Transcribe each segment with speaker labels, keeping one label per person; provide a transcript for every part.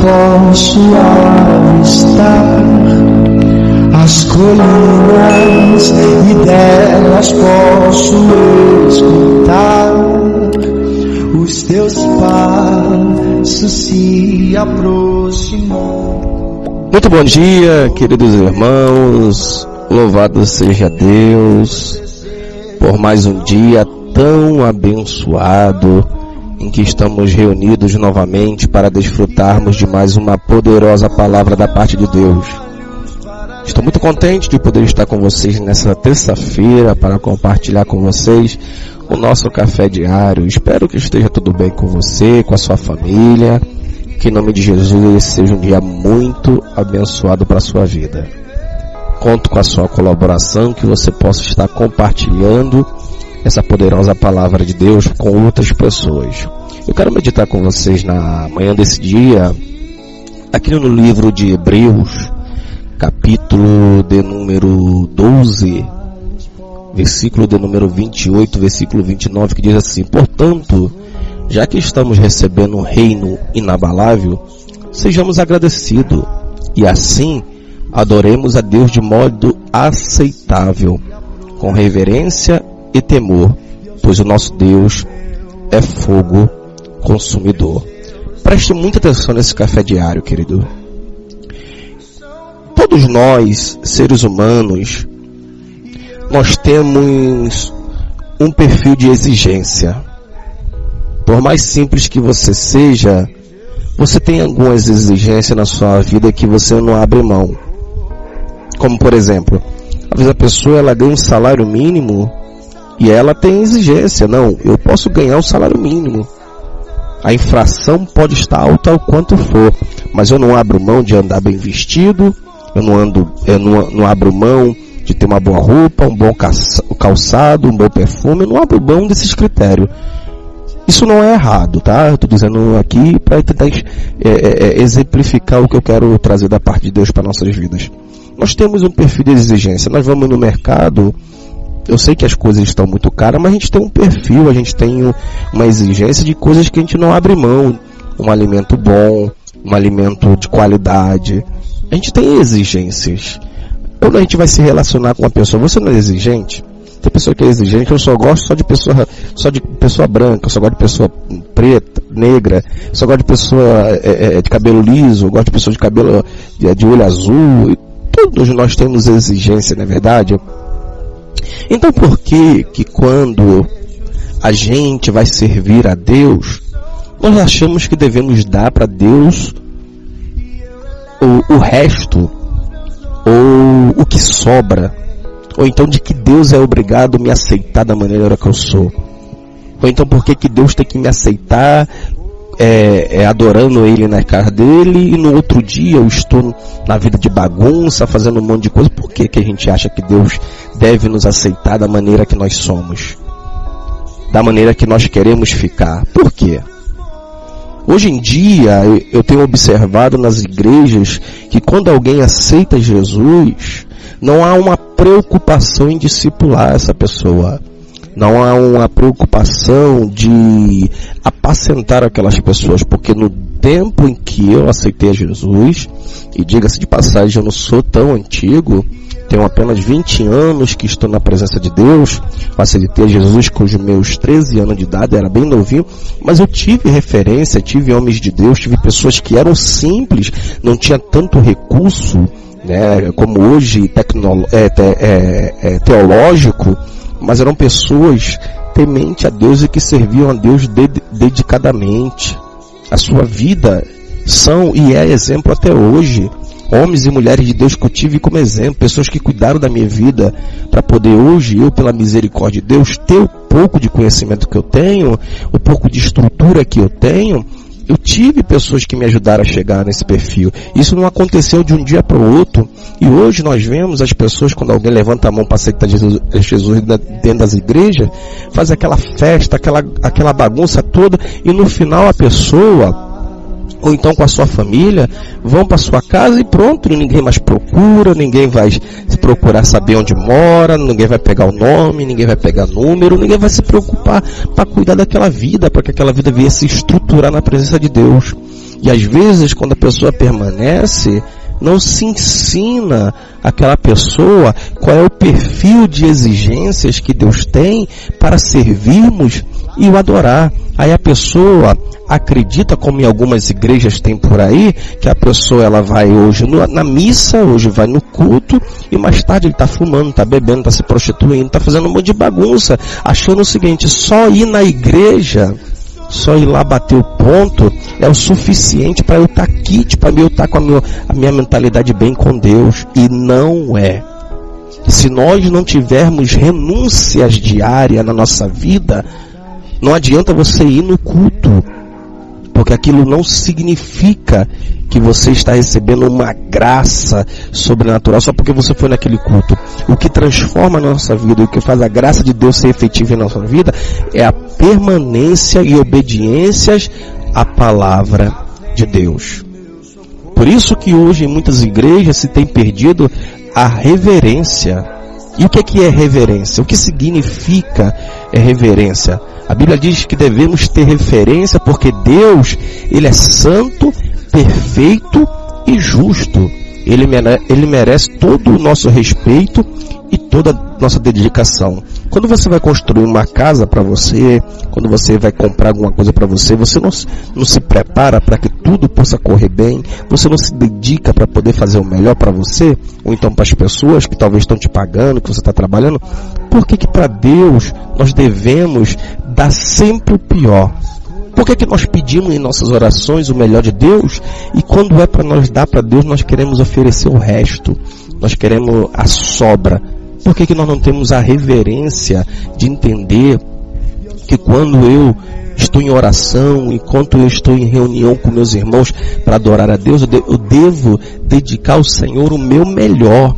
Speaker 1: posso avistar as colinas e delas posso escutar os teus passos se aproximam.
Speaker 2: Muito bom dia, queridos irmãos. Louvado seja Deus por mais um dia tão abençoado em que estamos reunidos novamente para desfrutarmos de mais uma poderosa palavra da parte de Deus. Estou muito contente de poder estar com vocês nessa terça-feira para compartilhar com vocês o nosso café diário. Espero que esteja tudo bem com você, com a sua família. Que em nome de Jesus esse seja um dia muito abençoado para a sua vida. Conto com a sua colaboração, que você possa estar compartilhando essa poderosa palavra de Deus com outras pessoas. Eu quero meditar com vocês na manhã desse dia, aqui no livro de Hebreus, capítulo de número 12, versículo de número 28, versículo 29, que diz assim: portanto, já que estamos recebendo um reino inabalável, sejamos agradecidos, e assim adoremos a Deus de modo aceitável, com reverência e temor, pois o nosso Deus é fogo consumidor. Preste muita atenção nesse café diário, querido. Todos nós, seres humanos, nós temos um perfil de exigência. Por mais simples que você seja, você tem algumas exigências na sua vida que você não abre mão. Como por exemplo, às vezes a pessoa ela ganha um salário mínimo e ela tem exigência. Não, eu posso ganhar um salário mínimo. A inflação pode estar alta o quanto for, mas eu não abro mão de andar bem vestido, eu não abro mão de ter uma boa roupa, um bom calçado, um bom perfume, eu não abro mão desses critérios. Isso não é errado, tá? Eu estou dizendo aqui para tentar exemplificar o que eu quero trazer da parte de Deus para nossas vidas. Nós temos um perfil de exigência. Nós vamos no mercado, eu sei que as coisas estão muito caras, mas a gente tem um perfil, a gente tem uma exigência de coisas que a gente não abre mão. Um alimento bom, um alimento de qualidade. A gente tem exigências. Quando a gente vai se relacionar com uma pessoa, você não é exigente? Tem pessoa que é exigente, eu só gosto só de pessoa branca, eu só gosto de pessoa preta, negra, eu só gosto de pessoa de cabelo liso, eu gosto de pessoa de cabelo de olho azul. E todos nós temos exigência, não é verdade? Então por que quando a gente vai servir a Deus, nós achamos que devemos dar para Deus o resto, ou o que sobra, ou então de que Deus é obrigado a me aceitar da maneira que eu sou, ou então por que Deus tem que me aceitar adorando Ele na casa dele, e no outro dia eu estou na vida de bagunça, fazendo um monte de coisa. Por que a gente acha que Deus deve nos aceitar da maneira que nós somos, da maneira que nós queremos ficar? Por quê? Hoje em dia eu tenho observado nas igrejas que quando alguém aceita Jesus, não há uma preocupação em discipular essa pessoa. Não há uma preocupação de apacentar aquelas pessoas, porque no tempo em que eu aceitei a Jesus, e diga-se de passagem, eu não sou tão antigo, tenho apenas 20 anos que estou na presença de Deus, aceitei a Jesus com os meus 13 anos de idade, era bem novinho, mas eu tive referência, tive homens de Deus, tive pessoas que eram simples, não tinha tanto recurso, né, como hoje teológico, mas eram pessoas tementes a Deus e que serviam a Deus dedicadamente. A sua vida são e é exemplo até hoje. Homens e mulheres de Deus que eu tive como exemplo, pessoas que cuidaram da minha vida para poder hoje, eu pela misericórdia de Deus, ter o pouco de conhecimento que eu tenho, o pouco de estrutura que eu tenho. Eu tive pessoas que me ajudaram a chegar nesse perfil. Isso não aconteceu de um dia para o outro. E hoje nós vemos as pessoas, quando alguém levanta a mão para aceitar Jesus dentro das igrejas, faz aquela festa, aquela bagunça toda, e no final a pessoa, ou então com a sua família, vão para sua casa e pronto, ninguém mais procura, ninguém vai se procurar saber onde mora, ninguém vai pegar o nome, ninguém vai pegar número, ninguém vai se preocupar para cuidar daquela vida, para que aquela vida venha se estruturar na presença de Deus. E às vezes, quando a pessoa permanece, não se ensina aquela pessoa qual é o perfil de exigências que Deus tem para servirmos e o adorar. Aí a pessoa acredita, como em algumas igrejas tem por aí, que a pessoa ela vai hoje na missa, hoje vai no culto, e mais tarde ele está fumando, está bebendo, está se prostituindo, está fazendo um monte de bagunça, achando o seguinte: só ir na igreja, só ir lá bater o ponto é o suficiente para eu estar quite, para eu estar com a minha mentalidade bem com Deus. E não é. Se nós não tivermos renúncias diárias na nossa vida, não adianta você ir no culto, porque aquilo não significa que você está recebendo uma graça sobrenatural só porque você foi naquele culto. O que transforma a nossa vida, o que faz a graça de Deus ser efetiva em nossa vida, é a permanência e obediências à palavra de Deus. Por isso que hoje em muitas igrejas se tem perdido a reverência. E o que é reverência? O que significa reverência? A Bíblia diz que devemos ter referência porque Deus, Ele é santo, perfeito e justo. Ele merece todo o nosso respeito e toda a nossa dedicação. Quando você vai construir uma casa para você, quando você vai comprar alguma coisa para você, você não se prepara para que tudo possa correr bem, você não se dedica para poder fazer o melhor para você, ou então para as pessoas que talvez estão te pagando, que você está trabalhando. Por que para Deus nós devemos dar sempre o pior? Por que nós pedimos em nossas orações o melhor de Deus, e quando é para nós dar para Deus, nós queremos oferecer o resto, nós queremos a sobra? Por que nós não temos a reverência de entender que quando eu estou em oração, enquanto eu estou em reunião com meus irmãos para adorar a Deus, eu devo dedicar ao Senhor o meu melhor?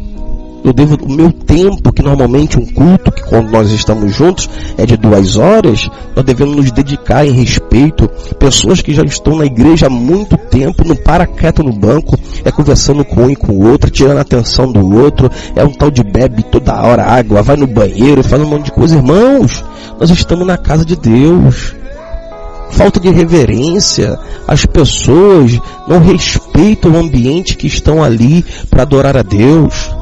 Speaker 2: Eu devo o meu tempo, que normalmente um culto, que quando nós estamos juntos é de 2 horas, nós devemos nos dedicar em respeito. Pessoas que já estão na igreja há muito tempo, não para quieto no banco, é conversando com um e com o outro, tirando a atenção do outro, é um tal de bebe toda hora água, vai no banheiro, faz um monte de coisa. Irmãos, nós estamos na casa de Deus. Falta de reverência, as pessoas não respeitam o ambiente que estão ali para adorar a Deus.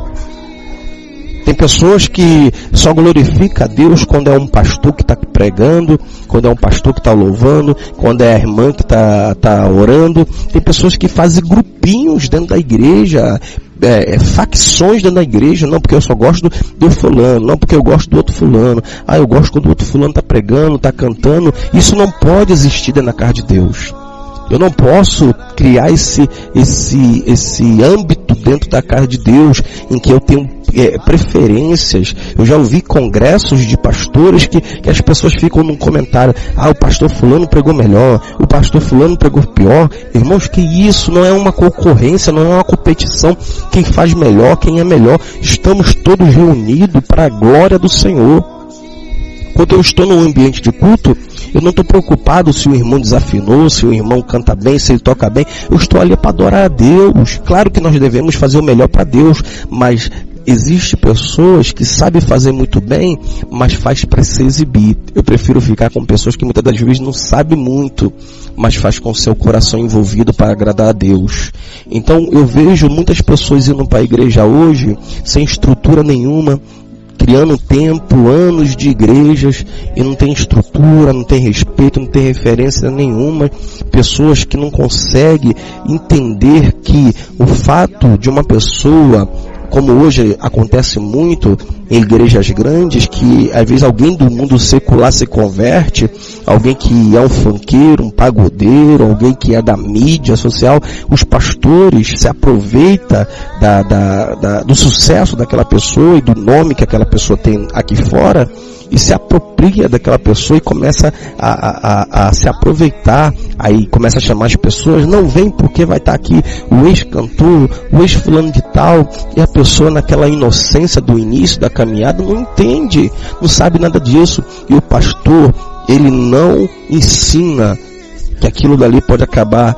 Speaker 2: Tem pessoas que só glorificam a Deus quando é um pastor que está pregando, quando é um pastor que está louvando, quando é a irmã que está orando. Tem pessoas que fazem grupinhos dentro da igreja, facções dentro da igreja. Não, porque eu só gosto do fulano, não, porque eu gosto do outro fulano. Eu gosto quando o outro fulano está pregando, está cantando. Isso não pode existir dentro da casa de Deus. Eu não posso criar esse âmbito dentro da casa de Deus em que eu tenho preferências. Eu já ouvi congressos de pastores que as pessoas ficam num comentário: o pastor fulano pregou melhor, o pastor fulano pregou pior. Irmãos, que isso não é uma concorrência, não é uma competição. Quem faz melhor, quem é melhor. Estamos todos reunidos para a glória do Senhor. Quando eu estou num ambiente de culto, eu não estou preocupado se o irmão desafinou, se o irmão canta bem, se ele toca bem. Eu estou ali para adorar a Deus. Claro que nós devemos fazer o melhor para Deus, mas existem pessoas que sabem fazer muito bem, mas faz para se exibir. Eu prefiro ficar com pessoas que muitas das vezes não sabem muito, mas faz com seu coração envolvido para agradar a Deus. Então eu vejo muitas pessoas indo para a igreja hoje sem estrutura nenhuma, criando tempo, anos de igrejas, e não tem estrutura, não tem respeito, não tem referência nenhuma. Pessoas que não conseguem entender que o fato de uma pessoa, como hoje acontece muito em igrejas grandes, que às vezes alguém do mundo secular se converte, alguém que é um funkeiro, um pagodeiro, alguém que é da mídia social, os pastores se aproveitam do sucesso daquela pessoa e do nome que aquela pessoa tem aqui fora, e se apropria daquela pessoa e começa a se aproveitar. Aí começa a chamar as pessoas: não vem porque vai estar aqui o ex-cantor, o ex-fulano de tal. E a pessoa, naquela inocência do início da caminhada, não entende, não sabe nada disso. E o pastor, ele não ensina que aquilo dali pode acabar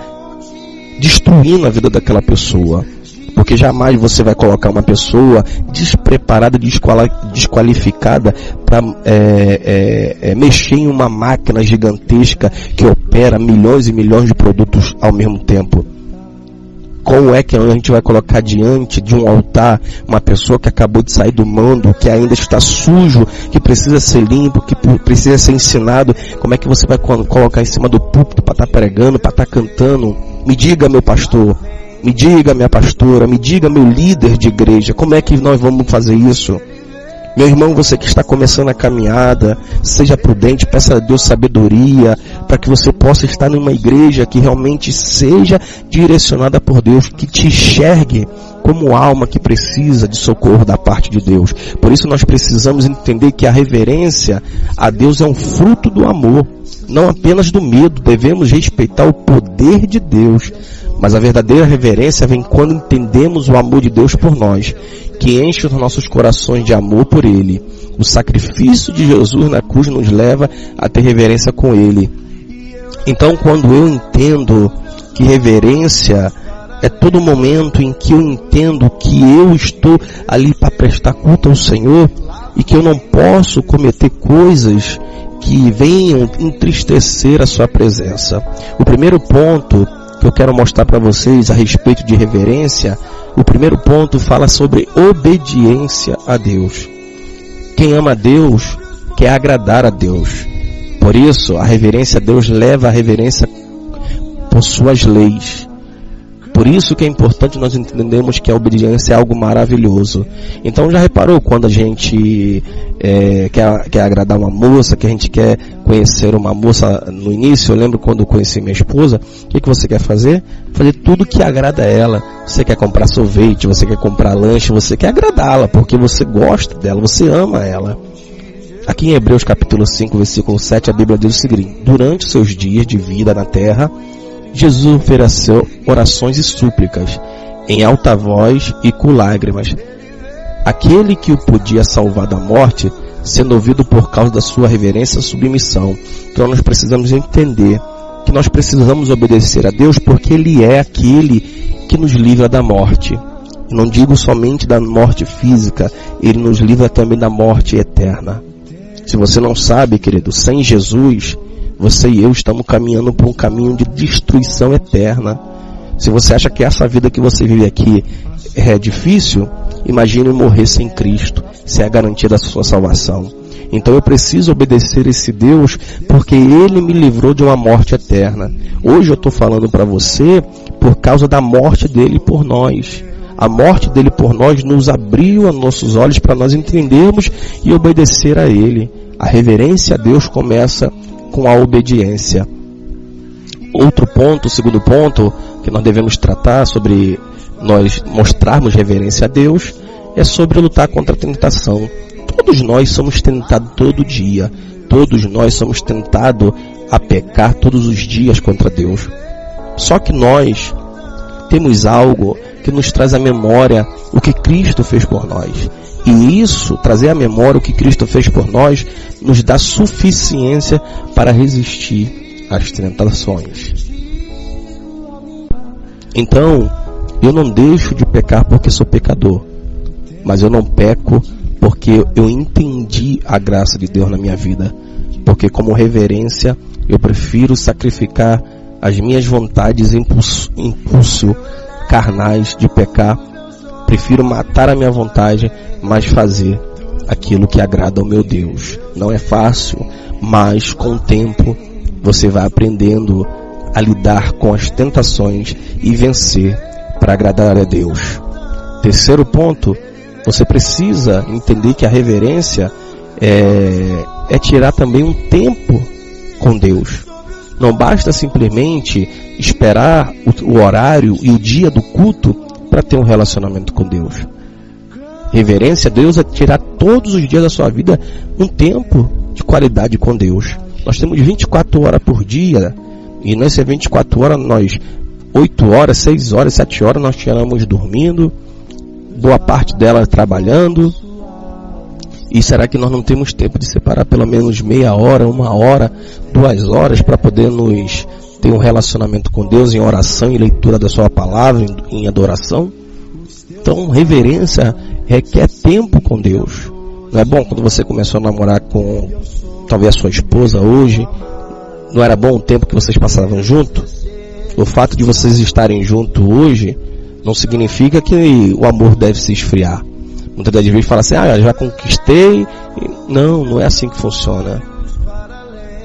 Speaker 2: destruindo a vida daquela pessoa. Porque jamais você vai colocar uma pessoa despreparada, desqualificada para mexer em uma máquina gigantesca que opera milhões e milhões de produtos ao mesmo tempo. Como é que a gente vai colocar diante de um altar uma pessoa que acabou de sair do mundo, que ainda está sujo, que precisa ser limpo, que precisa ser ensinado? Como é que você vai colocar em cima do púlpito para estar pregando, para estar cantando? Me diga, meu pastor. Me diga, minha pastora, me diga, meu líder de igreja, como é que nós vamos fazer isso? Meu irmão, você que está começando a caminhada, seja prudente, peça a Deus sabedoria, para que você possa estar numa igreja que realmente seja direcionada por Deus, que te enxergue como alma que precisa de socorro da parte de Deus. Por isso nós precisamos entender que a reverência a Deus é um fruto do amor, não apenas do medo. Devemos respeitar o poder de Deus. Mas a verdadeira reverência vem quando entendemos o amor de Deus por nós, que enche os nossos corações de amor por Ele. O sacrifício de Jesus na cruz nos leva a ter reverência com Ele. Então, quando eu entendo que reverência é todo momento em que eu entendo que eu estou ali para prestar culto ao Senhor e que eu não posso cometer coisas que venham entristecer a sua presença. O primeiro ponto que eu quero mostrar para vocês a respeito de reverência, o primeiro ponto fala sobre obediência a Deus. Quem ama a Deus quer agradar a Deus. Por isso, a reverência a Deus leva a reverência por suas leis. Por isso que é importante nós entendermos que a obediência é algo maravilhoso. Então já reparou quando a gente quer agradar uma moça, que a gente quer conhecer uma moça no início? Eu lembro quando eu conheci minha esposa, o que você quer fazer? Fazer tudo que agrada a ela. Você quer comprar sorvete, você quer comprar lanche, você quer agradá-la, porque você gosta dela, você ama ela. Aqui em Hebreus capítulo 5, versículo 7, a Bíblia diz o seguinte: durante os seus dias de vida na terra, Jesus ofereceu orações e súplicas, em alta voz e com lágrimas. Aquele que o podia salvar da morte, sendo ouvido por causa da sua reverência e submissão. Então nós precisamos entender que nós precisamos obedecer a Deus, porque Ele é aquele que nos livra da morte. Não digo somente da morte física, Ele nos livra também da morte eterna. Se você não sabe, querido, sem Jesus, você e eu estamos caminhando por um caminho de destruição eterna. Se você acha que essa vida que você vive aqui é difícil, imagine morrer sem Cristo, se é a garantia da sua salvação. Então eu preciso obedecer esse Deus, porque Ele me livrou de uma morte eterna. Hoje eu estou falando para você por causa da morte dEle por nós. A morte dEle por nós nos abriu os nossos olhos para nós entendermos e obedecer a Ele. A reverência a Deus começa com a obediência. Outro ponto, o segundo ponto que nós devemos tratar sobre nós mostrarmos reverência a Deus, é sobre lutar contra a tentação. Todos nós somos tentados todo dia. Todos nós somos tentados a pecar todos os dias contra Deus. Só que nós temos algo que nos traz à memória o que Cristo fez por nós. E isso, trazer à memória o que Cristo fez por nós, nos dá suficiência para resistir às tentações. Então, eu não deixo de pecar porque sou pecador, mas eu não peco porque eu entendi a graça de Deus na minha vida. Porque como reverência, eu prefiro sacrificar as minhas vontades e impulso carnais de pecar. Prefiro matar a minha vontade, mas fazer aquilo que agrada ao meu Deus. Não é fácil, mas com o tempo você vai aprendendo a lidar com as tentações e vencer para agradar a Deus. Terceiro ponto, você precisa entender que a reverência é tirar também um tempo com Deus. Não basta simplesmente esperar o horário e o dia do culto para ter um relacionamento com Deus. Reverência a Deus é tirar todos os dias da sua vida um tempo de qualidade com Deus. Nós temos 24 horas por dia, e nessas 24 horas, 8 horas, 6 horas, 7 horas nós tiramos dormindo, boa parte dela trabalhando. E será que nós não temos tempo de separar pelo menos meia hora, 1 hora, 2 horas para poder nos tem um relacionamento com Deus em oração e leitura da sua palavra, em adoração. Então, reverência requer tempo com Deus. Não é bom quando você começou a namorar com talvez a sua esposa hoje? Não era bom o tempo que vocês passavam junto? O fato de vocês estarem juntos hoje não significa que o amor deve se esfriar. Muitas das vezes fala assim, já conquistei. Não é assim que funciona.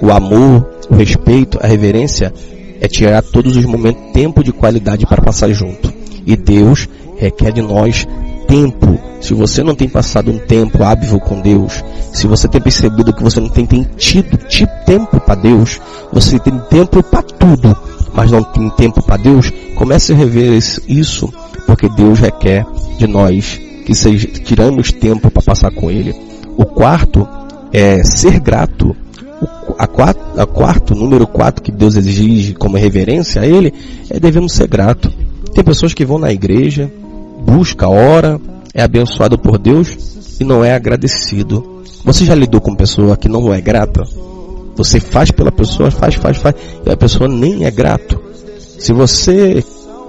Speaker 2: O amor, o respeito, a reverência é tirar todos os momentos tempo de qualidade para passar junto. E Deus requer de nós tempo. Se você não tem passado um tempo hábil com Deus, se você tem percebido que você não tem tido tempo para Deus, você tem tempo para tudo, mas não tem tempo para Deus, comece a rever isso, porque Deus requer de nós que tiramos tempo para passar com Ele. O quarto é ser grato. Número 4 que Deus exige como reverência a Ele é devemos ser grato. Tem pessoas que vão na igreja, busca, ora, é abençoado por Deus e não é agradecido. Você já lidou com pessoa que não é grata? Você faz pela pessoa, faz, e a pessoa nem é grato. Se você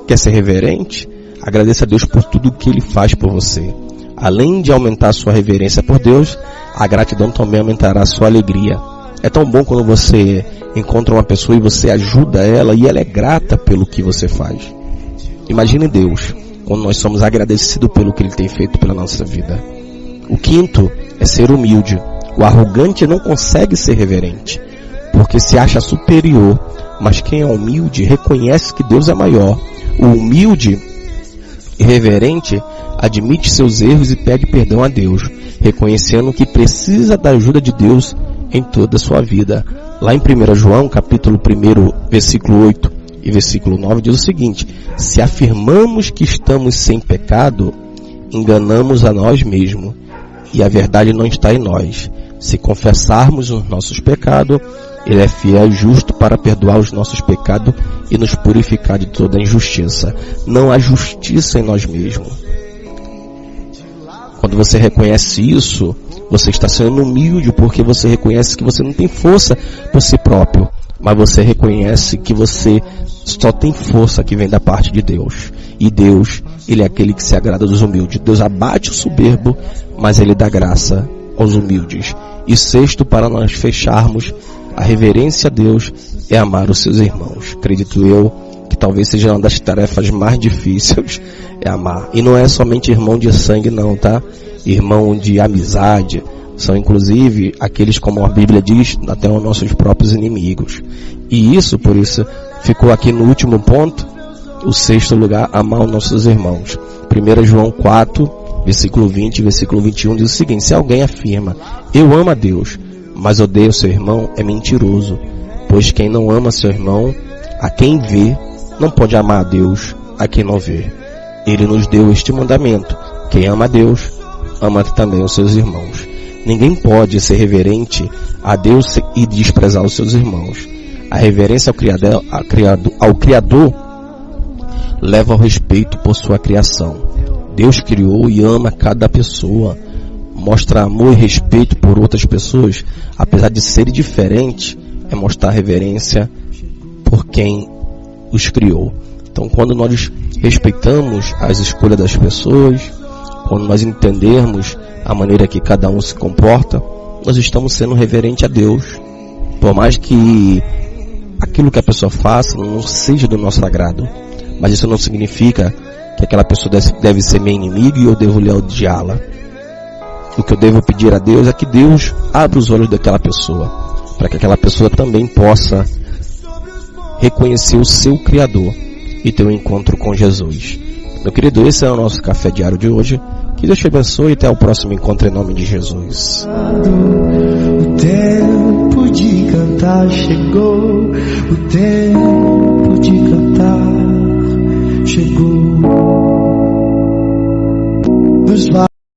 Speaker 2: quer ser reverente, agradeça a Deus por tudo que Ele faz por você. Além de aumentar a sua reverência por Deus, a gratidão também aumentará a sua alegria. É tão bom quando você encontra uma pessoa e você ajuda ela e ela é grata pelo que você faz. Imagine Deus, quando nós somos agradecidos pelo que Ele tem feito pela nossa vida. O quinto é ser humilde. O arrogante não consegue ser reverente, porque se acha superior, mas quem é humilde reconhece que Deus é maior. O humilde e reverente admite seus erros e pede perdão a Deus, reconhecendo que precisa da ajuda de Deus em toda a sua vida. Lá em 1 João, capítulo 1, versículo 8 e versículo 9, diz o seguinte: se afirmamos que estamos sem pecado, enganamos a nós mesmos, e a verdade não está em nós. Se confessarmos os nossos pecados, Ele é fiel e justo para perdoar os nossos pecados e nos purificar de toda injustiça. Não há justiça em nós mesmos. Quando você reconhece isso, você está sendo humilde, porque você reconhece que você não tem força por si próprio, mas você reconhece que você só tem força que vem da parte de Deus. E Deus, Ele é aquele que se agrada dos humildes. Deus abate o soberbo, mas Ele dá graça aos humildes. E sexto, para nós fecharmos, a reverência a Deus é amar os seus irmãos. Acredito eu que talvez seja uma das tarefas mais difíceis, é amar. E não é somente irmão de sangue não, tá? Irmão de amizade. São inclusive aqueles, como a Bíblia diz, até os nossos próprios inimigos. E isso, por isso, ficou aqui no último ponto, o sexto lugar, amar os nossos irmãos. 1 João 4, versículo 20 e versículo 21 diz o seguinte: se alguém afirma, eu amo a Deus, mas odeio seu irmão, é mentiroso. Pois quem não ama seu irmão, a quem vê, não pode amar a Deus, a quem não vê. Ele nos deu este mandamento: quem ama a Deus, ama também os seus irmãos. Ninguém pode ser reverente a Deus e desprezar os seus irmãos. A reverência ao Criador leva ao respeito por sua criação. Deus criou e ama cada pessoa. Mostra amor e respeito por outras pessoas, apesar de serem diferentes, é mostrar reverência por quem os criou. Então, quando nós respeitamos as escolhas das pessoas, quando nós entendermos a maneira que cada um se comporta, nós estamos sendo reverente a Deus. Por mais que aquilo que a pessoa faça não seja do nosso agrado, mas isso não significa que aquela pessoa deve ser minha inimiga e eu devo lhe odiá-la. O que eu devo pedir a Deus é que Deus abra os olhos daquela pessoa, para que aquela pessoa também possa reconhecer o seu Criador e ter um encontro com Jesus. Meu querido, esse é o nosso café diário de hoje. Que Deus te abençoe e até o próximo encontro em nome de Jesus.
Speaker 1: O tempo de cantar chegou, o tempo de cantar chegou.